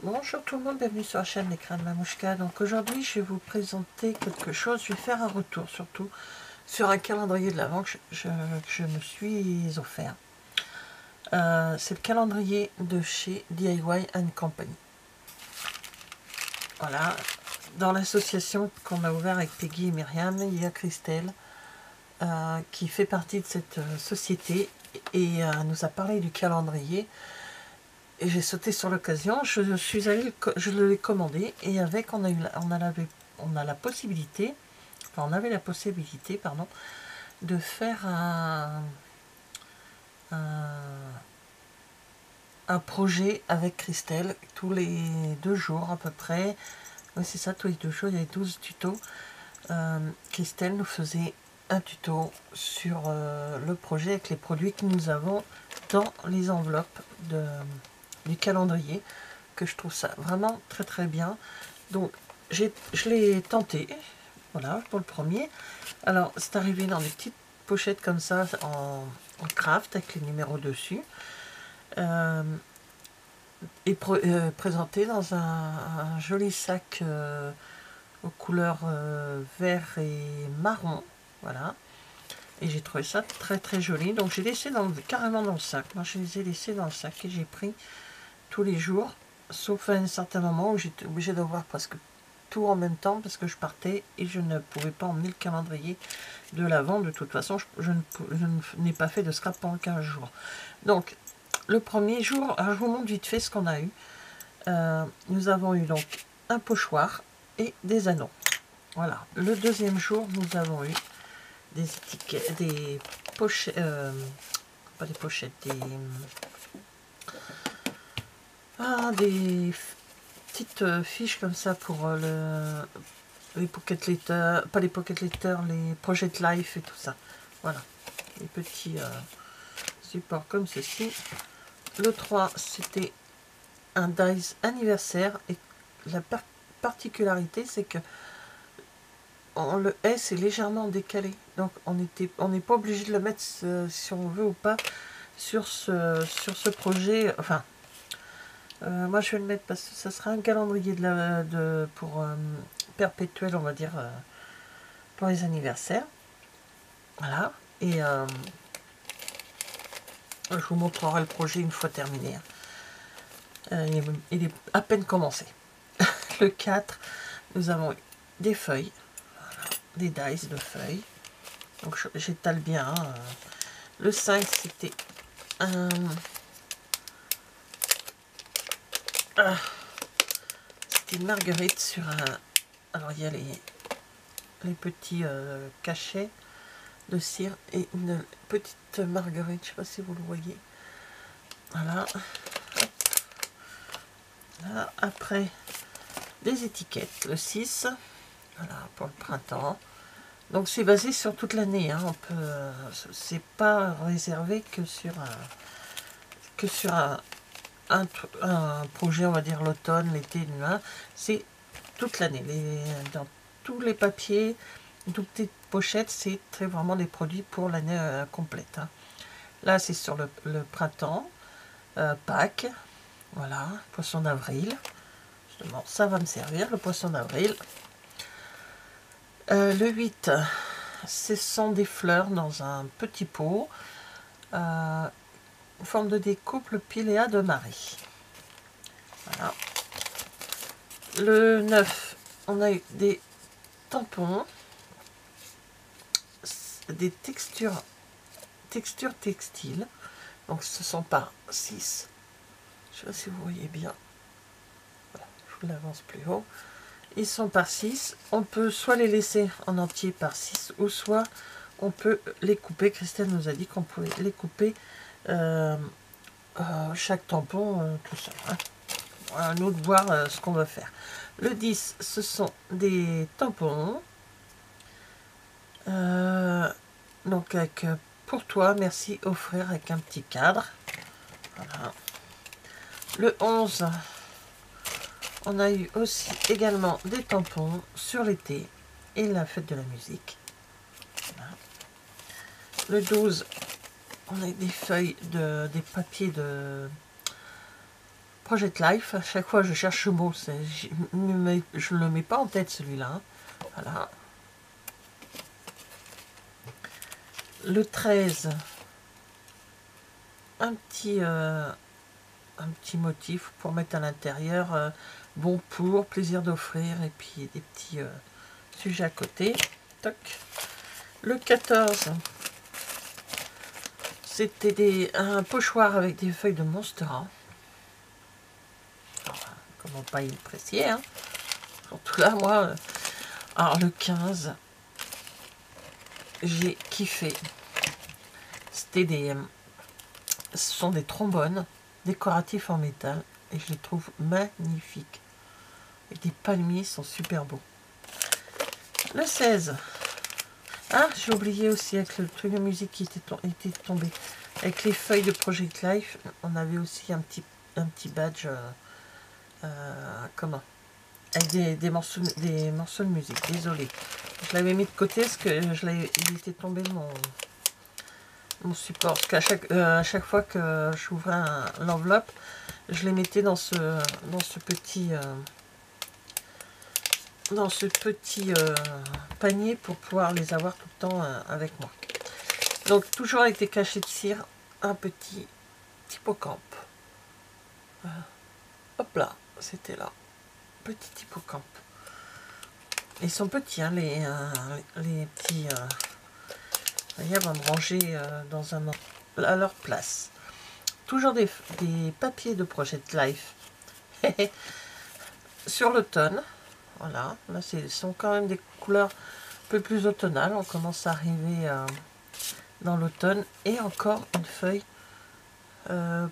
Bonjour tout le monde, bienvenue sur la chaîne L'écran de Mamouchka. Donc aujourd'hui je vais vous présenter quelque chose, je vais faire un retour surtout sur un calendrier de l'Avent que je me suis offert. C'est le calendrier de chez DIY Company. Voilà, dans l'association qu'on a ouvert avec Peggy et Myriam, il y a Christelle qui fait partie de cette société et nous a parlé du calendrier. Et j'ai sauté sur l'occasion, je suis allée, je l'ai commandé et avec on a la possibilité, enfin on avait la possibilité, pardon, de faire un projet avec Christelle tous les 2 jours à peu près. Oui c'est ça, tous les 2 jours, il y avait 12 tutos. Christelle nous faisait un tuto sur le projet avec les produits que nous avons dans les enveloppes du calendrier, que je trouve ça vraiment très très bien. Donc je l'ai tenté, voilà, pour le premier. Alors c'est arrivé dans des petites pochettes comme ça en craft avec les numéros dessus, et présenté dans un joli sac aux couleurs vert et marron, voilà. Et j'ai trouvé ça très très joli, donc j'ai laissé carrément dans le sac. Moi je les ai laissés dans le sac et j'ai pris tous les jours, sauf à un certain moment où j'étais obligée d'avoir presque tout en même temps parce que je partais et je ne pouvais pas emmener le calendrier de l'Avent. De toute façon, je n'ai pas fait de scrap pendant 15 jours. Donc, le premier jour, alors je vous montre vite fait ce qu'on a eu. Nous avons eu donc un pochoir et des anneaux. Voilà. Le deuxième jour, nous avons eu des étiquettes, des pochettes, pas des pochettes, des petites fiches comme ça pour les pocket letters, pas les pocket letters, les project life et tout ça. Voilà, les petits supports comme ceci. Le 3, c'était un dies anniversaire et la particularité, c'est que le S est légèrement décalé, donc on n'est pas obligé de le mettre si on veut ou pas sur ce projet. Enfin, moi je vais le mettre parce que ça sera un calendrier pour perpétuel, on va dire, pour les anniversaires. Voilà, et je vous montrerai le projet une fois terminé. Il est à peine commencé. Le 4, nous avons eu des feuilles, voilà, des dies de feuilles, donc j'étale bien. Le 5, c'était un... c'était une marguerite sur un... Alors il y a les petits cachets de cire et une petite marguerite, je ne sais pas si vous le voyez. Voilà. Là, après, des étiquettes, le 6, voilà, pour le printemps. Donc c'est basé sur toute l'année, hein. C'est pas réservé que sur un projet, on va dire l'automne, l'été, c'est toute l'année. Dans tous les papiers, toutes petites pochettes, c'est vraiment des produits pour l'année complète, hein. Là, c'est sur le printemps, Pâques, voilà, poisson d'avril. Justement, ça va me servir, le poisson d'avril. Le 8, ce sont des fleurs dans un petit pot, en forme de découpe, le Pilea de Marie. Voilà. Le 9, on a eu des tampons, des textures textiles. Donc ce sont par 6. Je ne sais pas si vous voyez bien. Voilà, je vous l'avance plus haut. Ils sont par 6. On peut soit les laisser en entier par 6 ou soit on peut les couper. Christelle nous a dit qu'on pouvait les couper chaque tampon tout seul, hein. À nous de voir ce qu'on va faire. Le 10, ce sont des tampons. Donc avec pour toi, merci, offrir avec un petit cadre. Voilà. Le 11, on a eu aussi également des tampons sur l'été et la fête de la musique. Voilà. Le 12, on a des feuilles des papiers Project Life, à chaque fois je cherche ce mot, je ne le mets pas en tête celui-là. Hein. Voilà. Le 13, un petit motif pour mettre à l'intérieur, bon pour, plaisir d'offrir, et puis des petits sujets à côté. Toc. Le 14, c'était un pochoir avec des feuilles de Monstera. Comment pas y apprécier, hein. Surtout là, moi. Alors le 15, j'ai kiffé. C'était ce sont des trombones décoratifs en métal et je les trouve magnifiques. Et des palmiers sont super beaux. Le 16. Ah, j'ai oublié aussi avec le truc de musique qui était tombé. Avec les feuilles de Project Life, on avait aussi un petit badge. Comment? Avec des morceaux de musique. Désolé. Je l'avais mis de côté parce que il était tombé de mon support. Parce qu'à chaque fois que j'ouvrais l'enveloppe, je les mettais dans ce petit panier pour pouvoir les avoir tout le temps avec moi. Donc toujours avec des cachets de cire, un petit hippocampe. Hop là, c'était là. Petit hippocampe. Ils sont petits, hein, les petits. Voyez, on va me ranger à leur place. Toujours des papiers de Project Life. Sur l'automne. Voilà, là ce sont quand même des couleurs un peu plus automnales. On commence à arriver dans l'automne. Et encore une feuille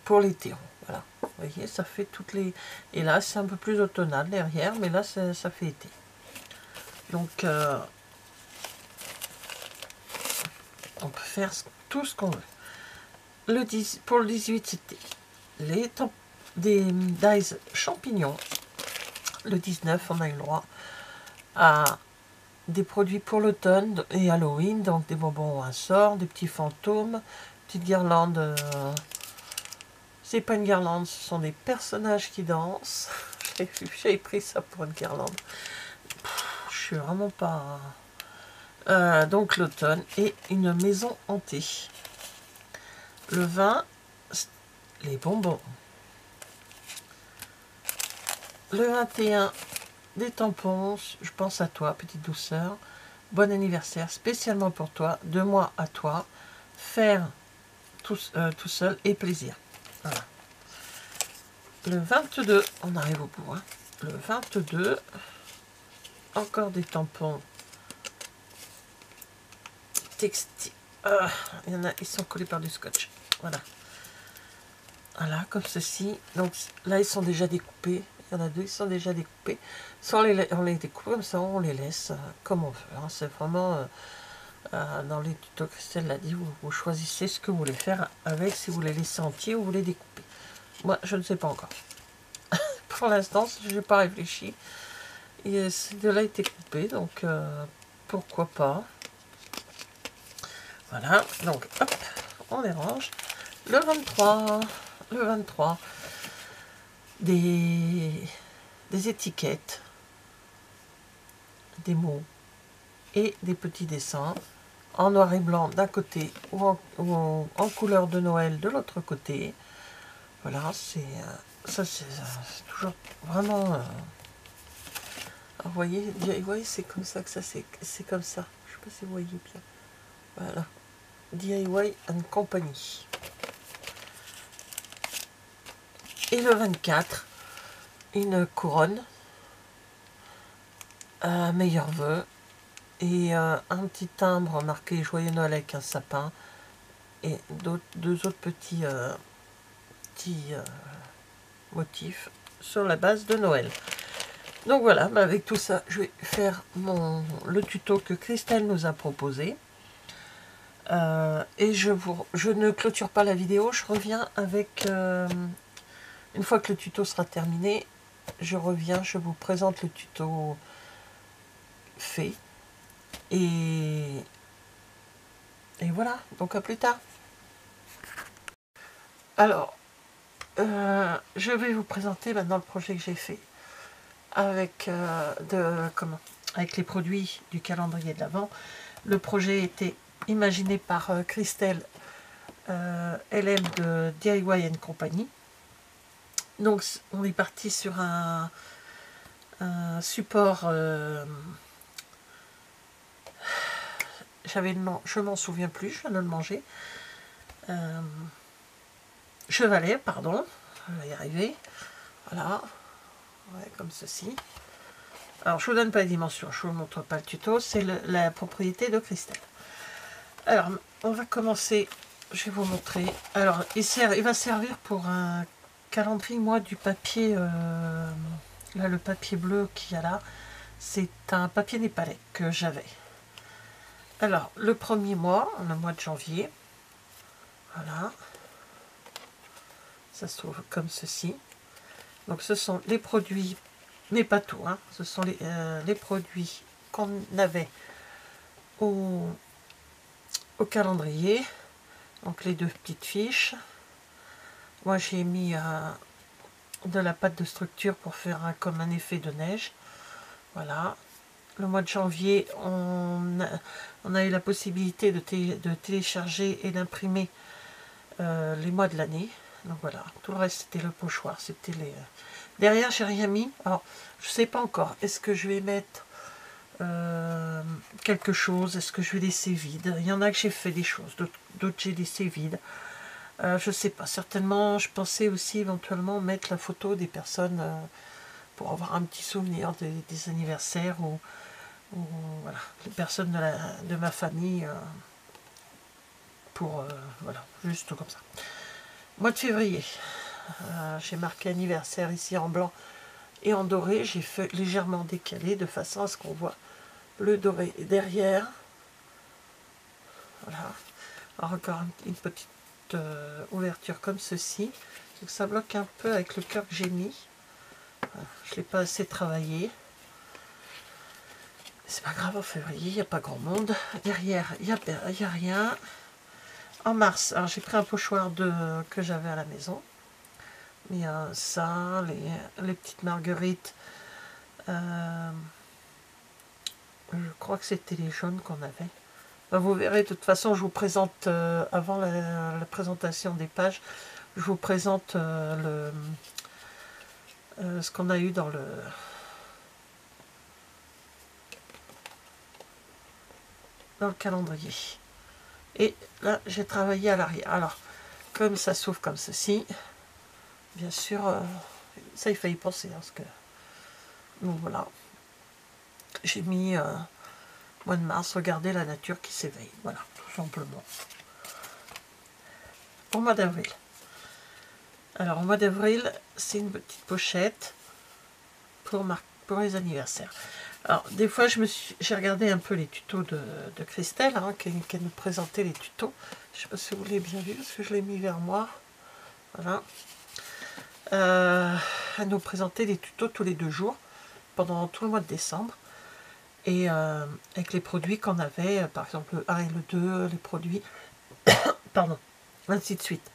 pour l'été. Voilà, vous voyez, ça fait toutes les... Et là, c'est un peu plus automnal derrière, mais là, ça fait été. Donc, on peut faire tout ce qu'on veut. Pour le 18, c'était des dies champignons. Le 19, on a eu le droit à des produits pour l'automne et Halloween, donc des bonbons à sort, des petits fantômes, petites guirlandes. C'est pas une guirlande, ce sont des personnages qui dansent. J'ai pris ça pour une guirlande. Je suis vraiment pas... donc l'automne et une maison hantée. Le 20, les bonbons. Le 21, des tampons. Je pense à toi, petite douceur. Bon anniversaire, spécialement pour toi. 2 mois à toi. Faire tout seul et plaisir. Voilà. Le 22, on arrive au bout. Hein. Le 22, encore des tampons textiles. Il y en a, ils sont collés par du scotch. Voilà. Voilà, comme ceci. Donc là, ils sont déjà découpés. Il y en a 2, ils sont déjà découpés. Soit on les découpe comme ça, on les laisse comme on veut. Hein. C'est vraiment, dans les tutos, Christelle l'a dit, vous choisissez ce que vous voulez faire avec, si vous les laissez entiers ou vous les découpez. Moi, je ne sais pas encore. Pour l'instant, je n'ai pas réfléchi. Et ces deux-là étaient coupés, donc pourquoi pas. Voilà, donc hop, on les range. Le 23, des étiquettes, des mots et des petits dessins en noir et blanc d'un côté ou en couleur de Noël de l'autre côté. Voilà, c'est toujours vraiment... vous voyez, c'est comme ça que ça c'est comme ça. Je sais pas si vous voyez bien. Voilà, DIY and Company. Et le 24, une couronne, meilleurs vœux, et un petit timbre marqué Joyeux Noël avec un sapin, et deux autres petits motifs sur la base de Noël. Donc voilà, avec tout ça, je vais faire le tuto que Christelle nous a proposé. Et je ne clôture pas la vidéo, je reviens avec... une fois que le tuto sera terminé, je reviens, je vous présente le tuto fait. Et voilà, donc à plus tard. Alors, je vais vous présenter maintenant le projet que j'ai fait avec, avec les produits du calendrier de l'Avent. Le projet était imaginé par Christelle LM de DIY Company. Donc on est parti sur un support, j'avais le nom, je m'en souviens plus, je viens de le manger. Chevalet, pardon, je vais y arriver. Voilà, ouais, comme ceci. Alors je vous donne pas les dimensions, je vous montre pas le tuto, c'est la propriété de Christelle. Alors on va commencer, je vais vous montrer. Alors il va servir pour un calendrier, moi, du papier, là le papier bleu qu'il y a là, c'est un papier népalais que j'avais. Alors le premier mois, le mois de janvier, voilà, ça se trouve comme ceci. Donc ce sont les produits, mais pas tout, hein, ce sont les produits qu'on avait au calendrier. Donc les deux petites fiches. Moi j'ai mis de la pâte de structure pour faire comme un effet de neige. Voilà. Le mois de janvier, on a eu la possibilité de télécharger et d'imprimer les mois de l'année. Donc voilà, tout le reste c'était le pochoir. C'était les. Derrière, j'ai rien mis. Alors, je sais pas encore. Est-ce que je vais mettre quelque chose? Est-ce que je vais laisser vide? Il y en a que j'ai fait des choses, d'autres j'ai laissé vide. Je sais pas. Certainement, je pensais aussi éventuellement mettre la photo des personnes pour avoir un petit souvenir des anniversaires ou voilà, les personnes de ma famille pour voilà, juste comme ça. Mois de février, j'ai marqué anniversaire ici en blanc et en doré. J'ai fait légèrement décalé de façon à ce qu'on voit le doré derrière. Voilà. Alors encore une petite ouverture comme ceci. Donc ça bloque un peu avec le cœur que j'ai mis. Voilà. Je ne l'ai pas assez travaillé. C'est pas grave, en février, il n'y a pas grand monde. Derrière, il n'y a rien. En mars, alors j'ai pris un pochoir que j'avais à la maison. Mais ça, les petites marguerites, je crois que c'était les jaunes qu'on avait. Ben, vous verrez, de toute façon, je vous présente, avant la présentation des pages, je vous présente ce qu'on a eu dans le calendrier. Et là, j'ai travaillé à l'arrière. Alors, comme ça s'ouvre comme ceci, bien sûr, ça il faut y penser. Parce que, donc voilà, j'ai mis mois de mars, regardez la nature qui s'éveille. Voilà, tout simplement. Au mois d'avril. Alors, au mois d'avril, c'est une petite pochette pour les anniversaires. Alors, des fois, j'ai regardé un peu les tutos de Christelle, hein, qui nous présentait les tutos. Je ne sais pas si vous l'avez bien vu, parce que je l'ai mis vers moi. Voilà. Elle nous présentait les tutos tous les 2 jours, pendant tout le mois de décembre. Et avec les produits qu'on avait, par exemple le 1 et le 2, les produits, pardon, ainsi de suite.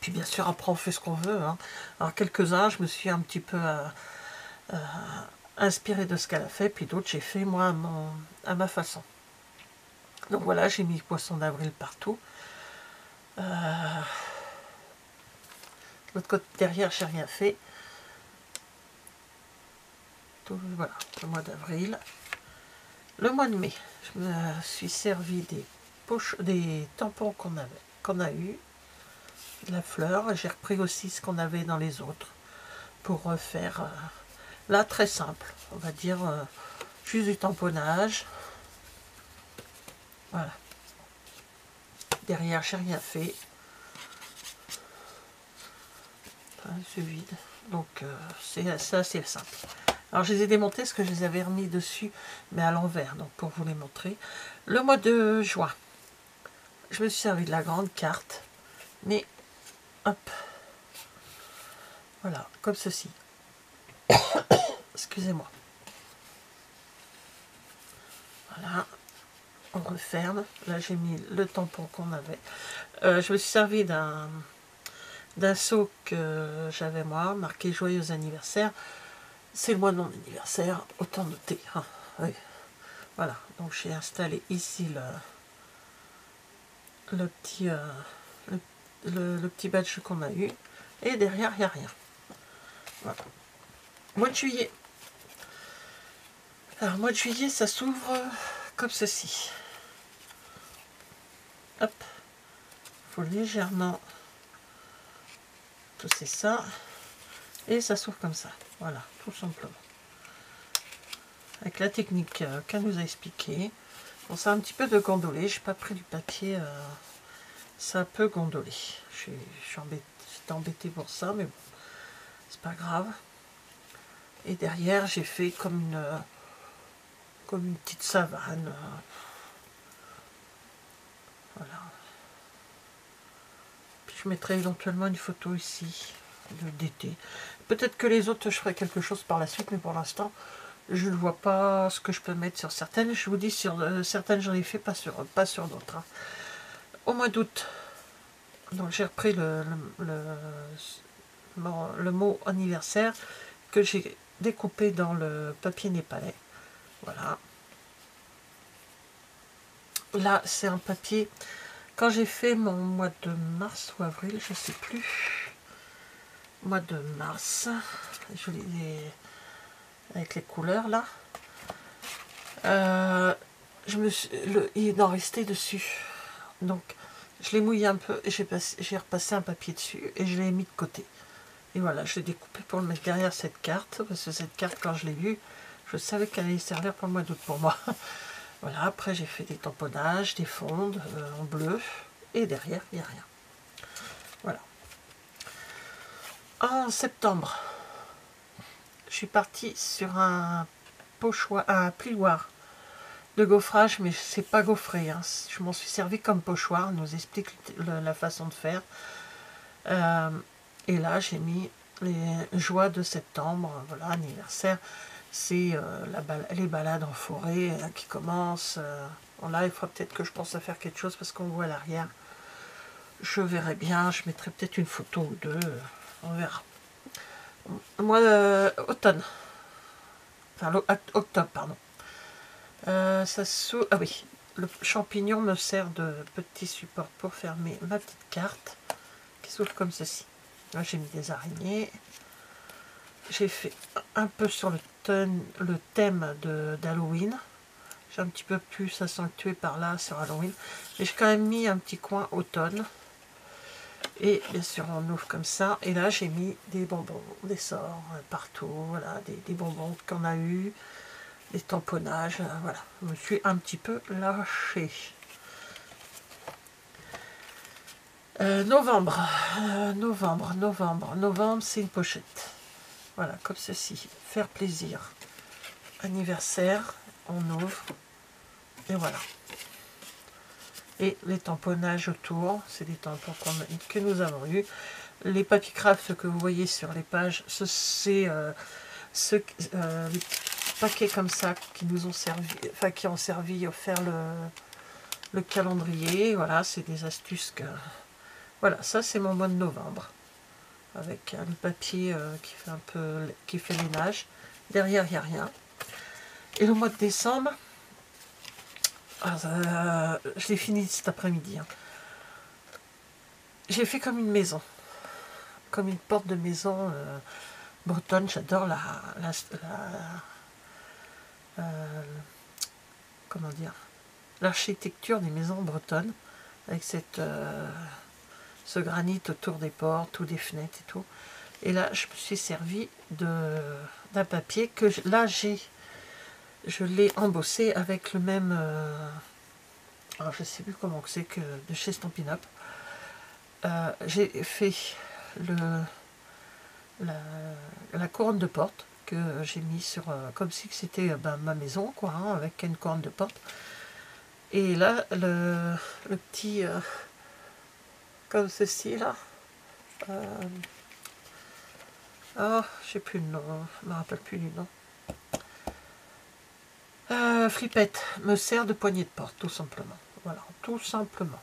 Puis bien sûr, après on fait ce qu'on veut. Hein. Alors quelques-uns, je me suis un petit peu inspiré de ce qu'elle a fait, puis d'autres j'ai fait moi à ma façon. Donc voilà, j'ai mis poisson d'avril partout. L'autre côté derrière, j'ai rien fait. Tout, voilà, le mois d'avril. Le mois de mai, je me suis servi des tampons qu'on a eu, la fleur. J'ai repris aussi ce qu'on avait dans les autres pour refaire. Là, très simple, on va dire juste du tamponnage. Voilà. Derrière, j'ai rien fait. C'est vide. Donc, c'est assez simple. Alors, je les ai démontés parce que je les avais remis dessus, mais à l'envers, donc pour vous les montrer. Le mois de juin, je me suis servi de la grande carte, mais hop, voilà, comme ceci. Excusez-moi. Voilà, on referme. Là, j'ai mis le tampon qu'on avait. Je me suis servi d'un d'un seau que j'avais moi, marqué joyeux anniversaire. C'est le mois de mon anniversaire, autant noter. Hein. Oui. Voilà, donc j'ai installé ici le petit le petit badge qu'on a eu, et derrière il n'y a rien. Voilà. Mois de juillet. Alors mois de juillet, ça s'ouvre comme ceci. Hop, il faut légèrement pousser ça, et ça s'ouvre comme ça. Voilà, tout simplement. Avec la technique qu'elle nous a expliqué. Bon, ça a un petit peu de gondolé, j'ai pas pris du papier, ça peut gondoler. J'étais embêtée pour ça, mais bon, c'est pas grave. Et derrière, j'ai fait comme une petite savane. Voilà. Puis je mettrai éventuellement une photo ici d'été. Peut-être que les autres, je ferai quelque chose par la suite, mais pour l'instant, je ne vois pas ce que je peux mettre sur certaines. Je vous dis, sur certaines, j'en ai fait, pas sur d'autres. Hein. Au mois d'août, donc j'ai repris le mot anniversaire que j'ai découpé dans le papier népalais. Voilà. Là, c'est un papier. Quand j'ai fait mon mois de mars ou avril, je ne sais plus. Mois de mars, je l'ai avec les couleurs là. Il en restait dessus. Donc, je l'ai mouillé un peu et j'ai repassé un papier dessus et je l'ai mis de côté. Et voilà, je l'ai découpé pour le mettre derrière cette carte, parce que cette carte, quand je l'ai vue, je savais qu'elle allait servir pour le mois d'août pour moi. Voilà, après j'ai fait des tamponnages, des fondes en bleu, et derrière, il n'y a rien. Voilà. En septembre, je suis partie sur un plioir de gaufrage, mais c'est pas gaufré. Hein. Je m'en suis servi comme pochoir, on nous explique la façon de faire. Et là, j'ai mis les joies de septembre, voilà, anniversaire. C'est les balades en forêt qui commencent. Bon, là, il faudra peut-être que je pense à faire quelque chose parce qu'on voit à l'arrière. Je verrai bien, je mettrai peut-être une photo ou deux, on verra. Moi, automne. Enfin, octobre, pardon. Ah oui, le champignon me sert de petit support pour fermer ma petite carte qui s'ouvre comme ceci. Là, j'ai mis des araignées. J'ai fait un peu sur le thème d'Halloween. J'ai un petit peu plus accentué par là sur Halloween. Mais j'ai quand même mis un petit coin automne. Et bien sûr, on ouvre comme ça. Et là, j'ai mis des bonbons, des sorts partout. Voilà, des bonbons qu'on a eu, des tamponnages. Voilà, je me suis un petit peu lâchée. Novembre, c'est une pochette. Voilà, comme ceci. Faire plaisir. Anniversaire, on ouvre. Et voilà. Et les tamponnages autour, c'est des tampons que nous avons eus. Les papier craft que vous voyez sur les pages, c'est les paquets comme ça qui nous ont servi, enfin qui ont servi à faire le calendrier. Voilà, c'est des astuces que... Voilà, ça c'est mon mois de novembre. Avec le papier qui fait ménage. Derrière, il n'y a rien. Et le mois de décembre, je l'ai fini cet après-midi. Hein. J'ai fait comme une maison. Comme une porte de maison bretonne. J'adore comment dire, l'architecture des maisons bretonnes. Avec ce granit autour des portes ou des fenêtres et tout. Et là, je me suis servi d'un papier que là, je l'ai embossé avec le même... alors, je ne sais plus comment c'est que de chez Stampin' Up. J'ai fait la couronne de porte que j'ai mis sur... comme si c'était ma maison, quoi, hein, avec une couronne de porte. Et là, le petit... comme ceci, là. Oh, je sais plus le nom, je me rappelle plus du nom. Flippette me sert de poignée de porte, tout simplement. Voilà, tout simplement.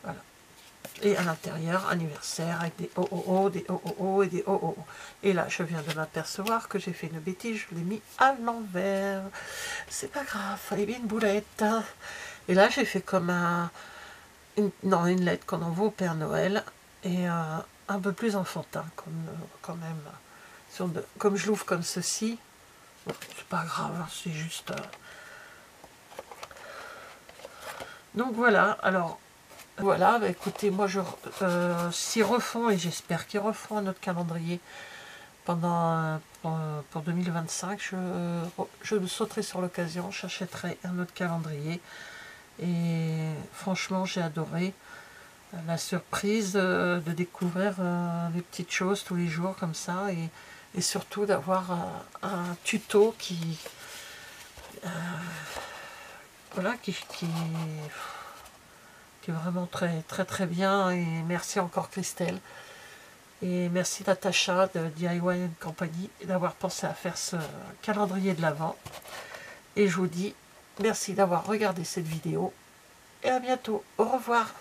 Voilà. Et à l'intérieur, anniversaire avec des OOO, des OOO et des OOO. Et là, je viens de m'apercevoir que j'ai fait une bêtise, je l'ai mis à l'envers. C'est pas grave, fallait bien une boulette. Et là, j'ai fait comme une lettre qu'on envoie au Père Noël. Et un peu plus enfantin, quand même. Comme je l'ouvre comme ceci, bon, c'est pas grave, hein, c'est juste... Donc voilà, alors... Voilà, bah écoutez, moi s'ils refont, et j'espère qu'ils refont un autre calendrier pour 2025, je me sauterai sur l'occasion, j'achèterai un autre calendrier. Et franchement, j'ai adoré la surprise de découvrir les petites choses tous les jours comme ça, et surtout d'avoir un tuto voilà, qui est vraiment très très très bien. Et merci encore Christelle, et merci Natacha de DIY Company d'avoir pensé à faire ce calendrier de l'Avent. Et je vous dis merci d'avoir regardé cette vidéo et à bientôt, au revoir.